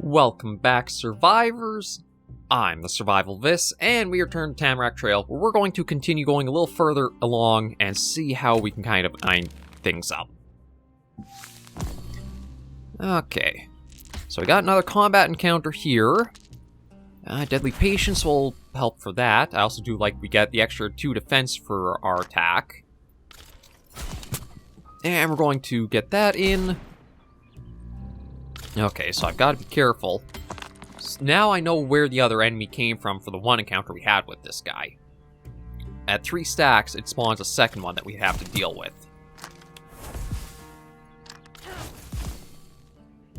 Welcome back, survivors. I'm the Survivalist, and we return to Tamarak Trail, where we're going to continue going a little further along and see how we can kind of iron things up. Okay, so we got another combat encounter here. Deadly Patience will help for that. I also do like we get the extra 2 defense for our attack. And we're going to get that in. Okay, so I've got to be careful. Now I know where the other enemy came from for the one encounter we had with this guy. At 3 stacks, it spawns a second one that we have to deal with.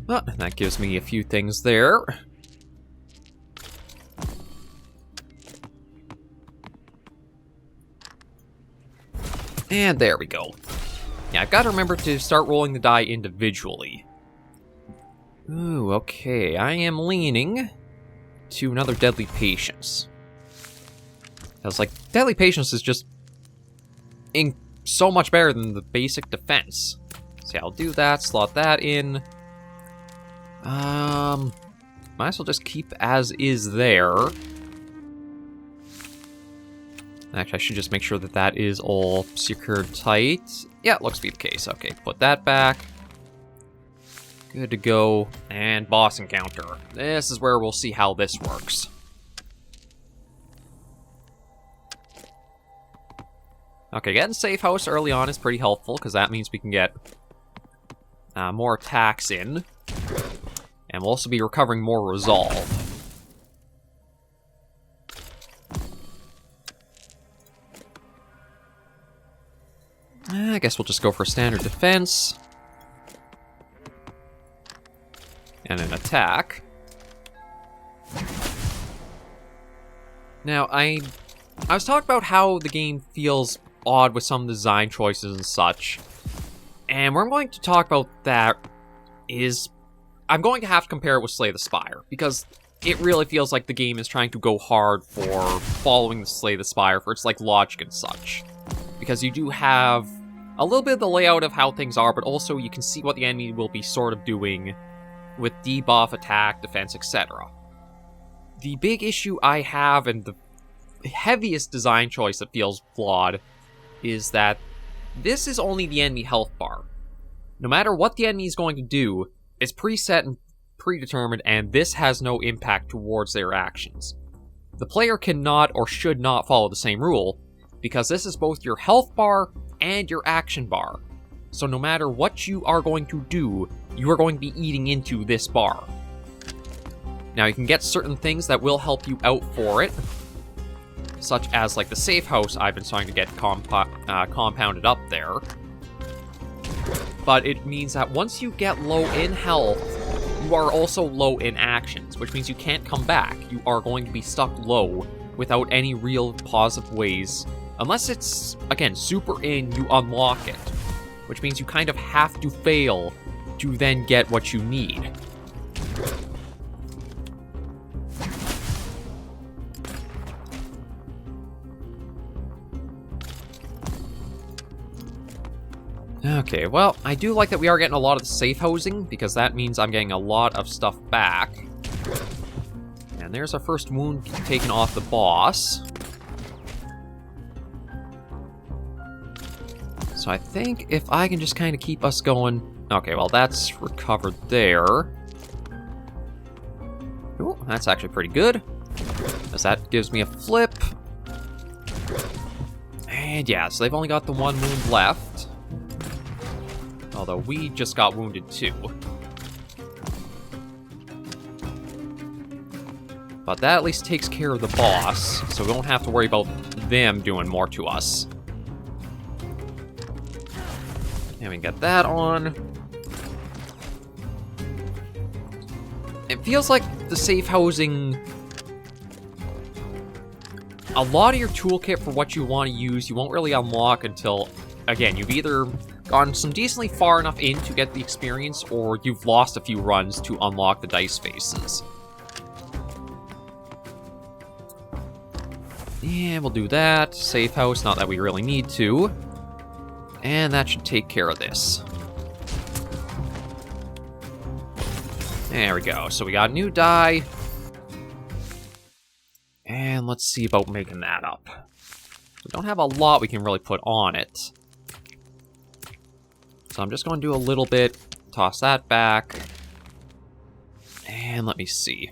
Oh, and that gives me a few things there. And there we go. Yeah, I've got to remember to start rolling the die individually. Ooh, okay. I am leaning to another Deadly Patience. I was like, Deadly Patience is just so much better than the basic defense. So yeah, I'll do that, slot that in. Might as well just keep as is there. Actually, I should just make sure that that is all secured tight. Yeah, it looks to be the case. Okay, put that back. Good to go. And boss encounter. This is where we'll see how this works. Okay, getting safe house early on is pretty helpful, because that means we can get more attacks in. And we'll also be recovering more resolve. I guess we'll just go for standard defense. And an attack. Now, I was talking about how the game feels odd with some design choices and such. And where I'm going to talk about that is I'm going to have to compare it with Slay the Spire, because it really feels like the game is trying to go hard for following the Slay the Spire for its like logic and such. Because you do have a little bit of the layout of how things are, but also you can see what the enemy will be sort of doing with debuff, attack, defense, etc. The big issue I have, and the heaviest design choice that feels flawed, is that this is only the enemy health bar. No matter what the enemy is going to do, it's preset and predetermined, and this has no impact towards their actions. The player cannot or should not follow the same rule, because this is both your health bar and your action bar. So no matter what you are going to do, you are going to be eating into this bar. Now you can get certain things that will help you out for it, such as like the safe house I've been starting to get compounded up there. But it means that once you get low in health, you are also low in actions, which means you can't come back. You are going to be stuck low without any real positive ways. Unless it's, again, super in, you unlock it. Which means you kind of have to fail to then get what you need. Okay, well, I do like that we are getting a lot of the safe housing, because that means I'm getting a lot of stuff back. And there's our first wound taken off the boss. So I think if I can just kind of keep us going... Okay, well, that's recovered there. Ooh, that's actually pretty good, as that gives me a flip. And yeah, so they've only got the 1 wound left. Although we just got wounded too. But that at least takes care of the boss, so we don't have to worry about them doing more to us. And we get that on. It feels like the safe housing... A lot of your toolkit for what you want to use, you won't really unlock until, again, you've either gone some decently far enough in to get the experience, or you've lost a few runs to unlock the dice faces. Yeah, we'll do that. Safe house, not that we really need to. And that should take care of this. There we go. So we got a new die. And let's see about making that up. We don't have a lot we can really put on it. So I'm just going to do a little bit. Toss that back. And let me see.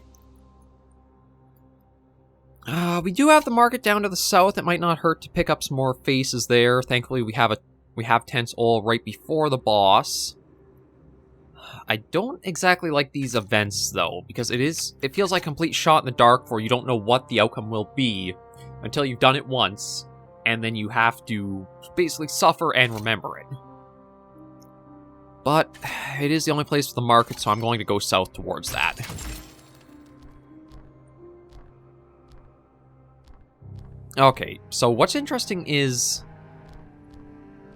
We do have the market down to the south. It might not hurt to pick up some more faces there. Thankfully, we have tents all right before the boss. I don't exactly like these events, though, because it feels like a complete shot in the dark for you don't know what the outcome will be until you've done it once, and then you have to basically suffer and remember it. But it is the only place for the market, so I'm going to go south towards that. Okay, so what's interesting is,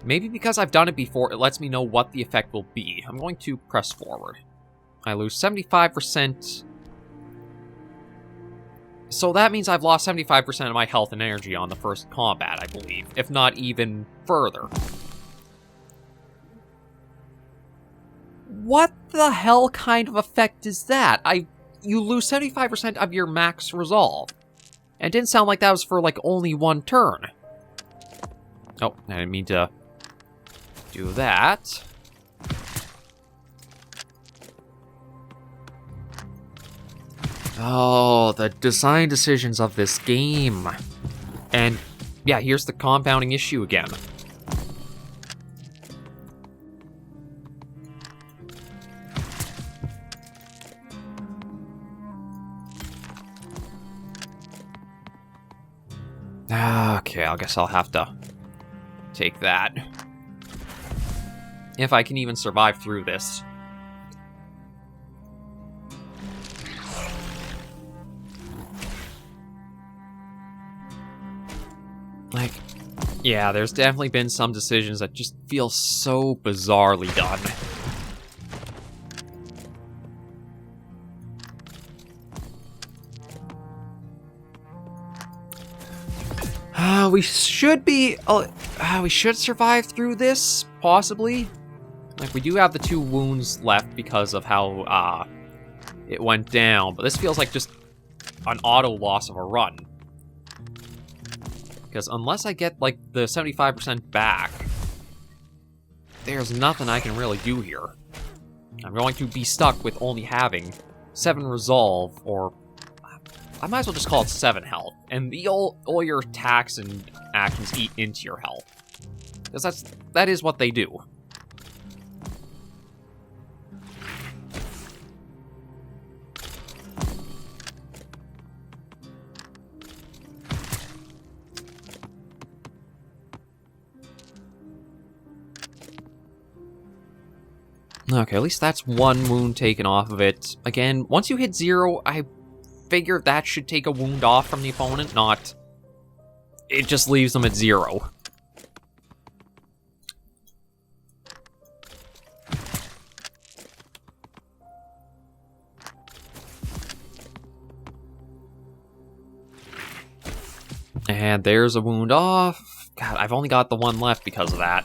maybe because I've done it before, it lets me know what the effect will be. I'm going to press forward. I lose 75%. So that means I've lost 75% of my health and energy on the first combat, I believe, if not even further. What the hell kind of effect is that? You lose 75% of your max resolve. And it didn't sound like that was for, like, only one turn. Oh, I didn't mean to do that. Oh, the design decisions of this game. And, yeah, here's the compounding issue again. Okay, I guess I'll have to take that. If I can even survive through this. Like, yeah, there's definitely been some decisions that just feel so bizarrely done. We should be... we should survive through this, possibly. Like, we do have the 2 wounds left because of how, it went down. But this feels like just an auto loss of a run. Because unless I get, like, the 75% back, there's nothing I can really do here. I'm going to be stuck with only having 7 resolve, or... I might as well just call it 7 health. And all your attacks and actions eat into your health. Because that is what they do. Okay, at least that's 1 wound taken off of it. Again, once you hit 0, I figure that should take a wound off from the opponent, not... It just leaves them at 0. And there's a wound off. God, I've only got the 1 left because of that.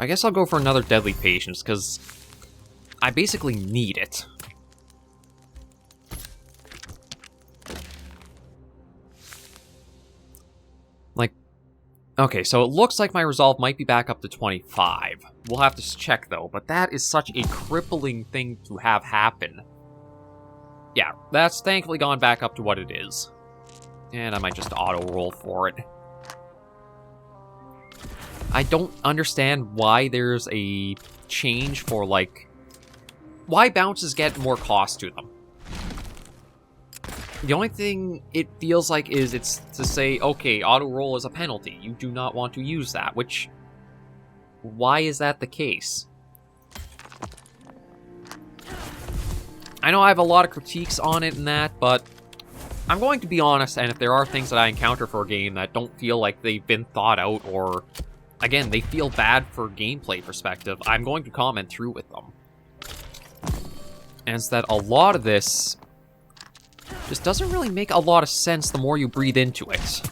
I guess I'll go for another Deadly Patience, because I basically need it. Like, okay, so it looks like my resolve might be back up to 25. We'll have to check, though, but that is such a crippling thing to have happen. Yeah, that's thankfully gone back up to what it is. And I might just auto-roll for it. I don't understand why there's a change for, like... Why bounces get more cost to them. The only thing it feels like is it's to say, okay, auto-roll is a penalty. You do not want to use that, which... Why is that the case? I know I have a lot of critiques on it and that, but... I'm going to be honest, and if there are things that I encounter for a game that don't feel like they've been thought out, or... Again, they feel bad for gameplay perspective, I'm going to comment through with them. And it's that a lot of this just doesn't really make a lot of sense the more you breathe into it.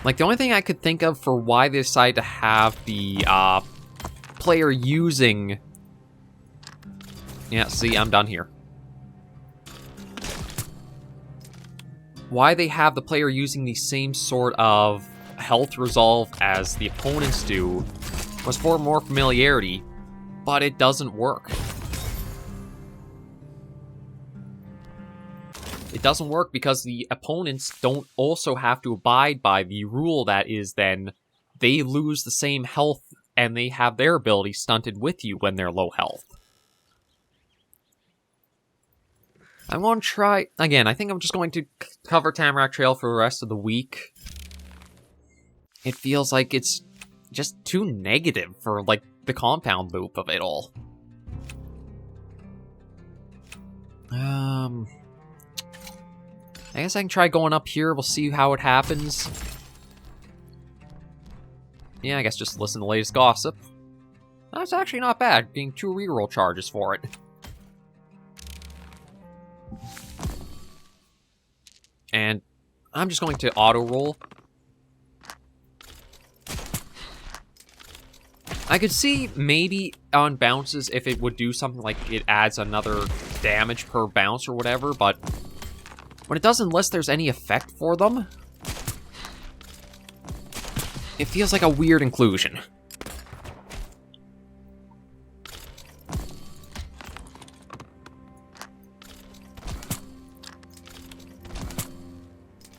Like, the only thing I could think of for why they decided to have the player using... Yeah, see, I'm done here. Why they have the player using the same sort of health resolve as the opponents do was for more familiarity, but it doesn't work. It doesn't work because the opponents don't also have to abide by the rule that is then they lose the same health and they have their ability stunted with you when they're low health. I'm going to try... Again, I think I'm just going to cover Tamarak Trail for the rest of the week. It feels like it's just too negative for, like, the compound loop of it all. I guess I can try going up here. We'll see how it happens. Yeah, I guess just listen to the latest gossip. That's actually not bad, getting 2 reroll charges for it. And I'm just going to auto-roll. I could see maybe on bounces if it would do something like it adds another damage per bounce or whatever, but when it doesn't unless there's any effect for them, it feels like a weird inclusion.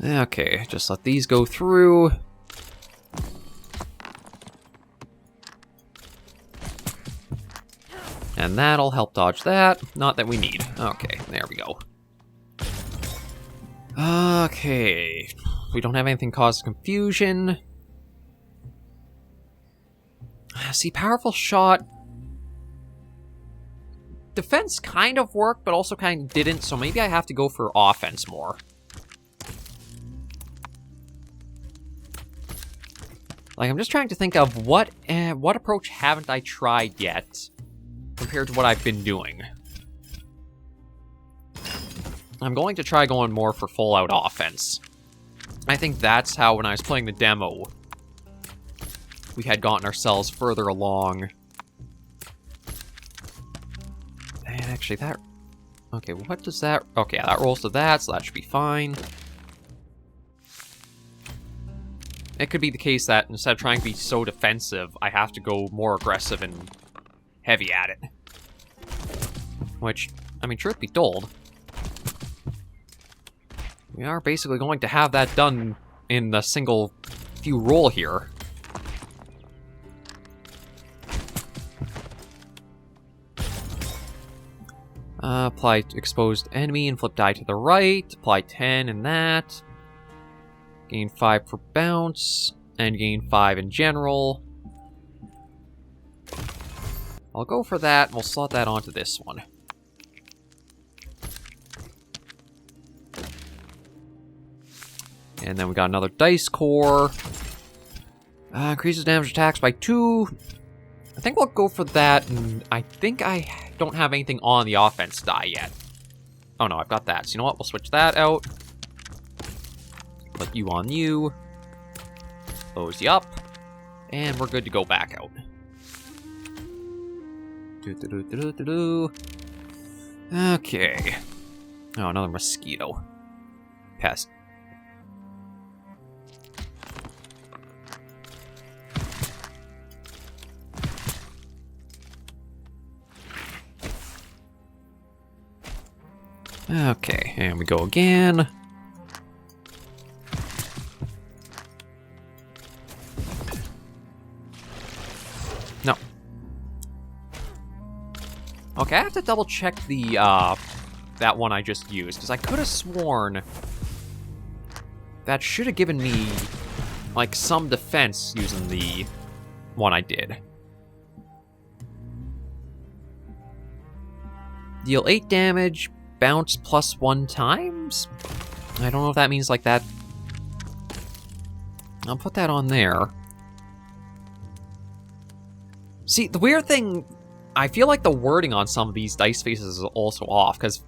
Okay, just let these go through. And that'll help dodge that. Not that we need. Okay, there we go. Okay. We don't have anything cause confusion. See, powerful shot. Defense kind of worked, but also kind of didn't, so maybe I have to go for offense more. Like, I'm just trying to think of what approach haven't I tried yet compared to what I've been doing. I'm going to try going more for full-out offense. I think that's how, when I was playing the demo, we had gotten ourselves further along. And actually, that... Okay, what does that... Okay, that rolls to that, so that should be fine. It could be the case that instead of trying to be so defensive, I have to go more aggressive and heavy at it. Which, I mean, truth be told, we are basically going to have that done in a single few roll here. Apply exposed enemy and flip die to the right. Apply 10 in that. Gain 5 for bounce, and gain 5 in general. I'll go for that, and we'll slot that onto this one. And then we got another dice core. Increases damage attacks by 2. I think we'll go for that, and I think I don't have anything on the offense die yet. Oh no, I've got that. So you know what, we'll switch that out. Put you on you. Close you up. And we're good to go back out. Okay. Oh, another mosquito. Pest. Okay, and we go again. No. Okay, I have to double check the, that one I just used, because I could have sworn that should have given me, like, some defense using the one I did. Deal 8 damage, bounce plus 1 times? I don't know if that means like that. I'll put that on there. See, the weird thing I feel like the wording on some of these dice faces is also off, because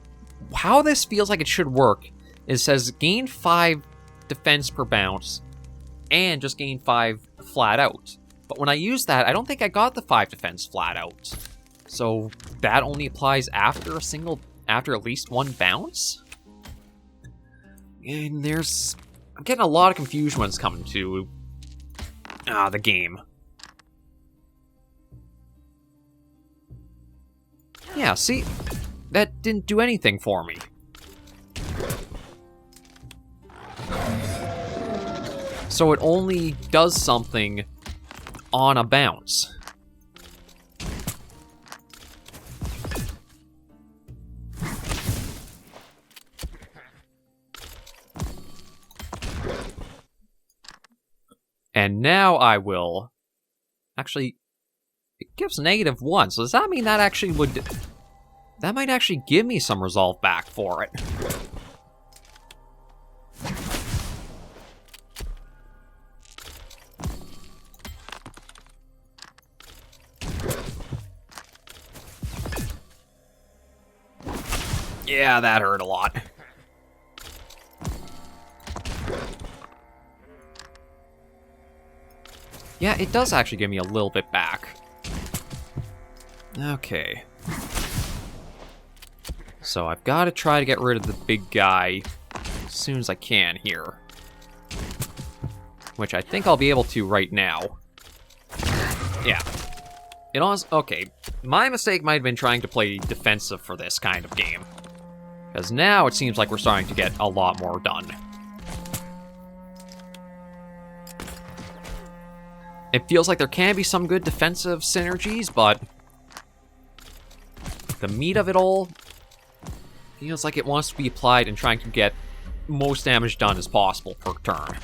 how this feels like it should work is it says gain 5 defense per bounce, and just gain 5 flat out. But when I use that, I don't think I got the 5 defense flat out. So that only applies after after at least 1 bounce? And I'm getting a lot of confusion when it's coming to the game. Yeah, see? That didn't do anything for me. So it only does something on a bounce. And now I will... Actually, it gives -1, so does that mean that actually would... That might actually give me some resolve back for it. Yeah, that hurt a lot. Yeah, it does actually give me a little bit back. Okay. So I've got to try to get rid of the big guy as soon as I can here. Which I think I'll be able to right now. Yeah. Okay, my mistake might have been trying to play defensive for this kind of game. Because now it seems like we're starting to get a lot more done. It feels like there can be some good defensive synergies, but the meat of it all feels like it wants to be applied in trying to get most damage done as possible per turn.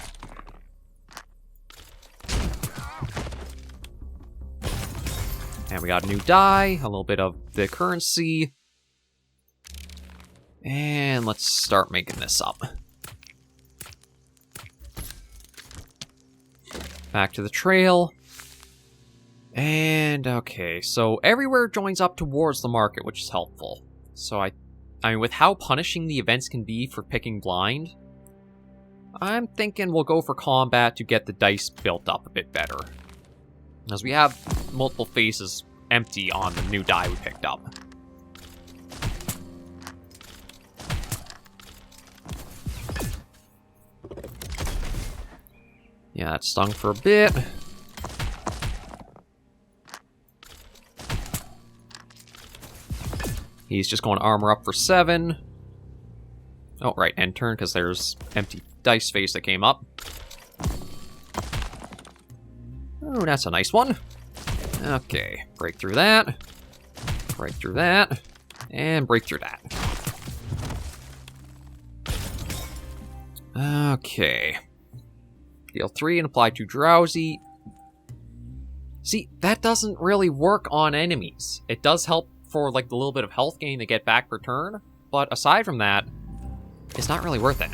And we got a new die, a little bit of the currency. And let's start making this up. Back to the trail. And, okay, so everywhere joins up towards the market, which is helpful. So I mean, with how punishing the events can be for picking blind, I'm thinking we'll go for combat to get the dice built up a bit better. As we have multiple faces empty on the new die we picked up. Yeah, that stung for a bit. He's just going to armor up for 7. Oh, right, end turn, because there's empty dice face that came up. Oh, that's a nice one. Okay, break through that. Break through that. And break through that. Okay. Deal 3 and apply 2 drowsy. See, that doesn't really work on enemies. It does help for like the little bit of health gain they get back per turn, but aside from that, it's not really worth it.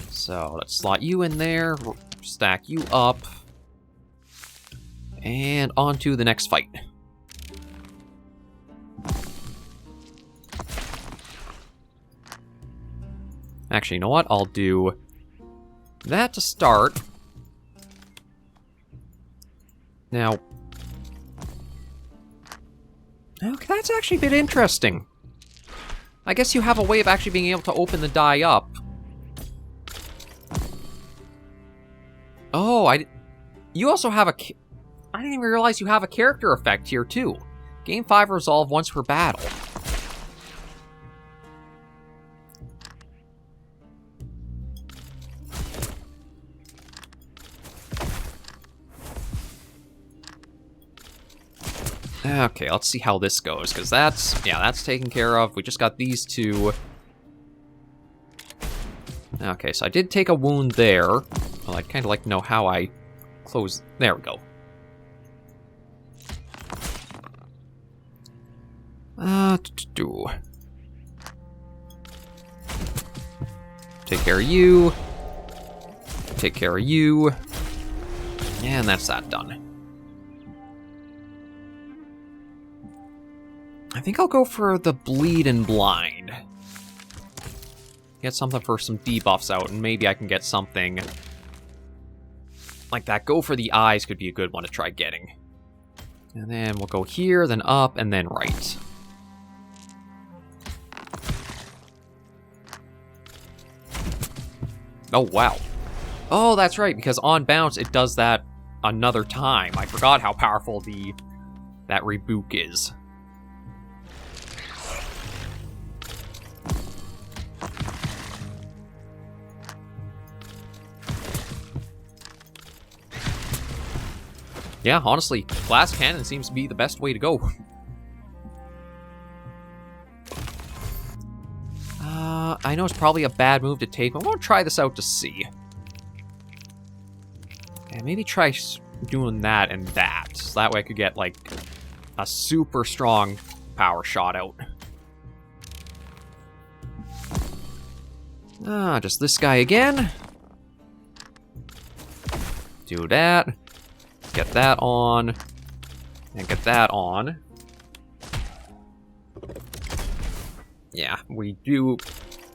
So let's slot you in there, stack you up, and on to the next fight. Actually, you know what? I'll do that to start. Now, okay, that's actually a bit interesting. I guess you have a way of actually being able to open the die up. Oh, you also have I didn't even realize you have a character effect here, too. Gain 5 resolve once per battle. Okay, let's see how this goes, because that's taken care of. We just got these two. Okay, so I did take a wound there. Well, I'd kind of like to know how I close. There we go. Take care of you. Take care of you. And that's that done. I think I'll go for the Bleed and Blind. Get something for some debuffs out, and maybe I can get something like that. Go for the Eyes could be a good one to try getting. And then we'll go here, then up, and then right. Oh, wow. Oh, that's right, because on bounce, it does that another time. I forgot how powerful that Rebuke is. Yeah, honestly, Glass Cannon seems to be the best way to go. I know it's probably a bad move to take, but I'm going to try this out to see. And maybe try doing that and that. So that way I could get, like, a super strong power shot out. Just this guy again. Do that. Get that on. And get that on. Yeah,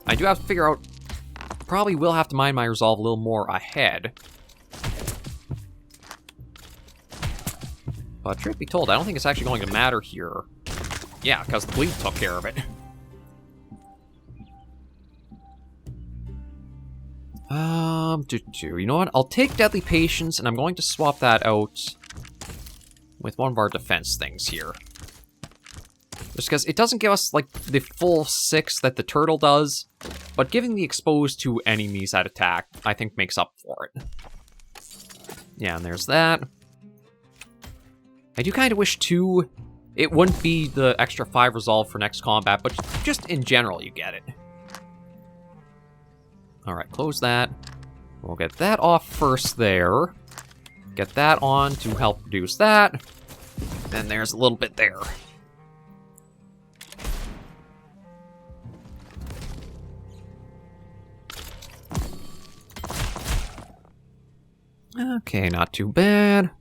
I do have to figure out... Probably will have to mind my resolve a little more ahead. But truth be told, I don't think it's actually going to matter here. Yeah, because the bleed took care of it. You know what? I'll take Deadly Patience, and I'm going to swap that out with one of our defense things here. Just because it doesn't give us, like, the full 6 that the turtle does, but giving the exposed to enemies that attack, I think makes up for it. Yeah, and there's that. I do kind of wish, too, it wouldn't be the extra 5 resolve for next combat, but just in general, you get it. Alright, close that. We'll get that off first there. Get that on to help reduce that. Then there's a little bit there. Okay, not too bad.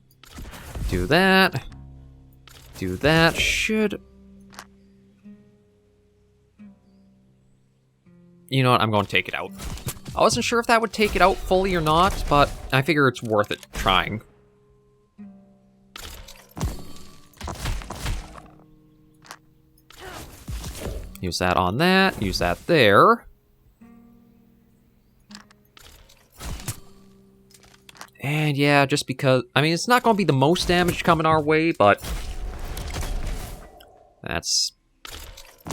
Do that. Do that. Should... You know what? I'm going to take it out. I wasn't sure if that would take it out fully or not, but I figure it's worth it trying. Use that on that. Use that there. And yeah, just because... I mean, it's not going to be the most damage coming our way, but... That's...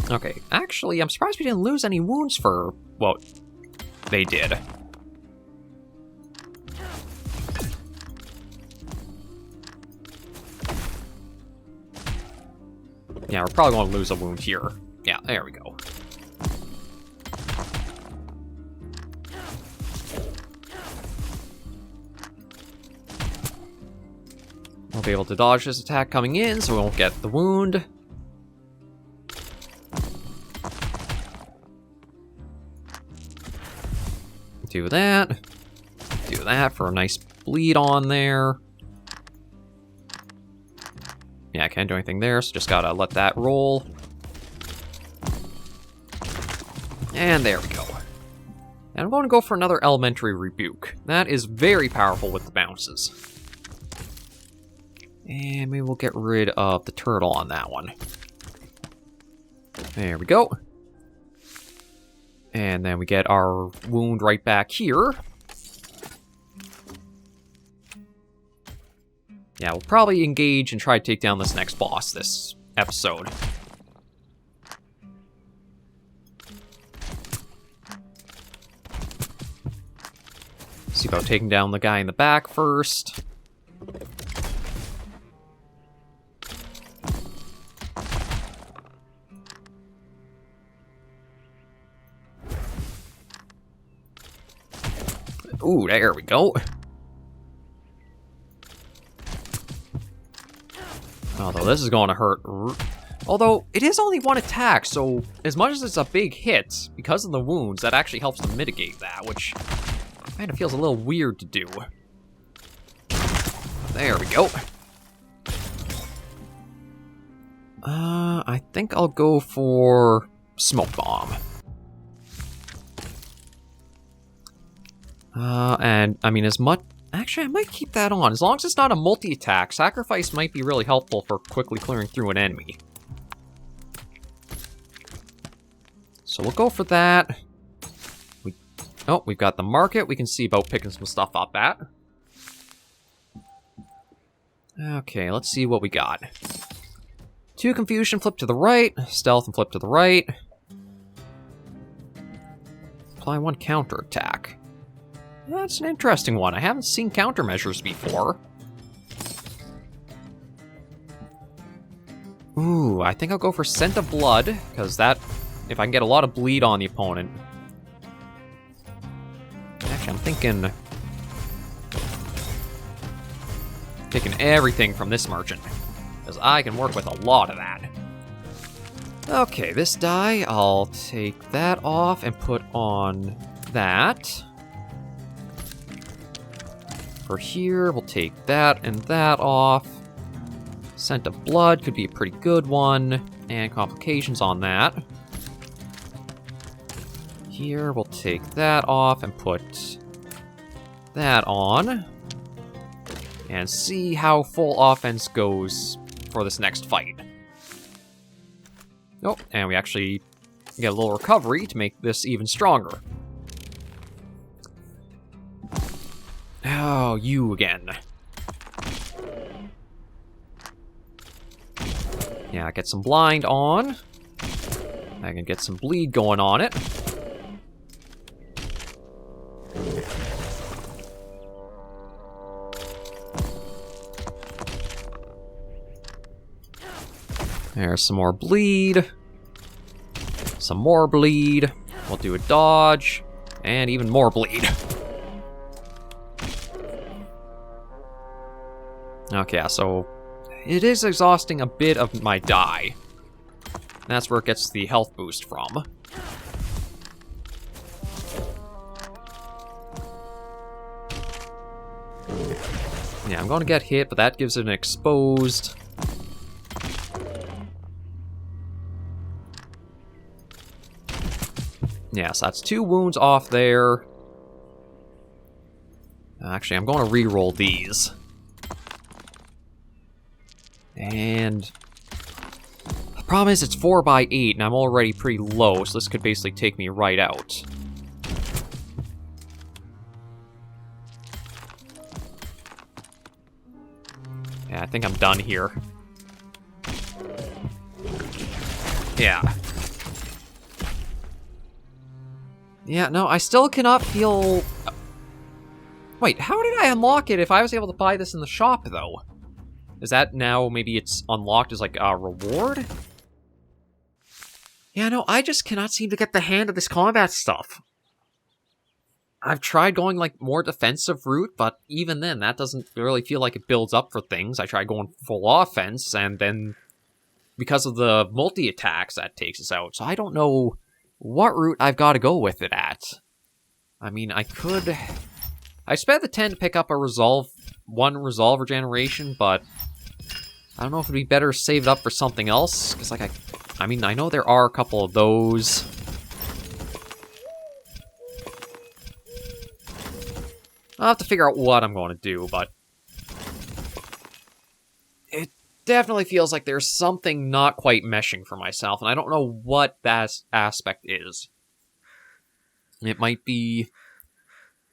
Okay, actually, I'm surprised we didn't lose any wounds for... Well, they did. Yeah, we're probably going to lose a wound here. Yeah, there we go. We'll be able to dodge this attack coming in, so we won't get the wound. Do that. Do that for a nice bleed on there. Yeah, I can't do anything there, so just gotta let that roll. And there we go. And I'm going to go for another Elementary Rebuke. That is very powerful with the bounces. And maybe we'll get rid of the turtle on that one. There we go. And then we get our wound right back here. Yeah, we'll probably engage and try to take down this next boss this episode. See about taking down the guy in the back first. Ooh, there we go. Although this is going to hurt. Although, it is only one attack, so as much as it's a big hit, because of the wounds, that actually helps to mitigate that, which kind of feels a little weird to do. There we go. I think I'll go for Smoke Bomb. And, I mean, as much... Actually, I might keep that on. As long as it's not a multi-attack, Sacrifice might be really helpful for quickly clearing through an enemy. So we'll go for that. We've got the market we can see about picking some stuff up at. Okay, let's see what we got. 2 Confusion, flip to the right. Stealth and flip to the right. Apply 1 counterattack. That's an interesting one. I haven't seen countermeasures before. Ooh, I think I'll go for Scent of Blood, because that... If I can get a lot of bleed on the opponent... Actually, I'm thinking... Taking everything from this merchant, because I can work with a lot of that. Okay, this die, I'll take that off and put on that. For here, we'll take that and that off. Scent of Blood could be a pretty good one, and complications on that. Here, we'll take that off and put that on. And see how full offense goes for this next fight. Oh, and we actually get a little recovery to make this even stronger. Oh, you again. Yeah, get some blind on. I can get some bleed going on it. There's some more bleed. Some more bleed. We'll do a dodge. And even more bleed. Okay, so it is exhausting a bit of my die. That's where it gets the health boost from. Yeah, I'm going to get hit, but that gives it an exposed. Yeah, so that's 2 wounds off there. Actually, I'm going to re-roll these. And the problem is it's 4x8, and I'm already pretty low, so this could basically take me right out. Yeah, I think I'm done here. Yeah. Yeah, no, I still cannot feel... Wait, how did I unlock it if I was able to buy this in the shop, though? Is that now maybe it's unlocked as, like, a reward? Yeah, no, I just cannot seem to get the hand of this combat stuff. I've tried going, like, more defensive route, but even then, that doesn't really feel like it builds up for things. I tried going full offense, and then because of the multi-attacks, that takes us out. So I don't know what route I've got to go with it at. I mean, I could... I spent the 10 to pick up a one resolve regeneration, but I don't know if it'd be better to save it up for something else, because, like, I mean, I know there are a couple of those. I'll have to figure out what I'm going to do, but it definitely feels like there's something not quite meshing for myself, and I don't know what that aspect is. It might be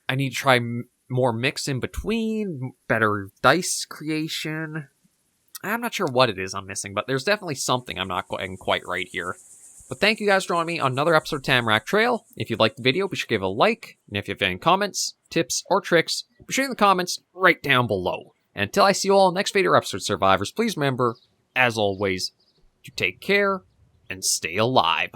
I need to try more mix in between, better dice creation. I'm not sure what it is I'm missing, but there's definitely something I'm not getting quite right here. But thank you guys for joining me on another episode of Tamarak Trail. If you liked the video, be sure to give it a like. And if you have any comments, tips, or tricks, be sure in the comments right down below. And until I see you all in the next video episode, survivors, please remember, as always, to take care and stay alive.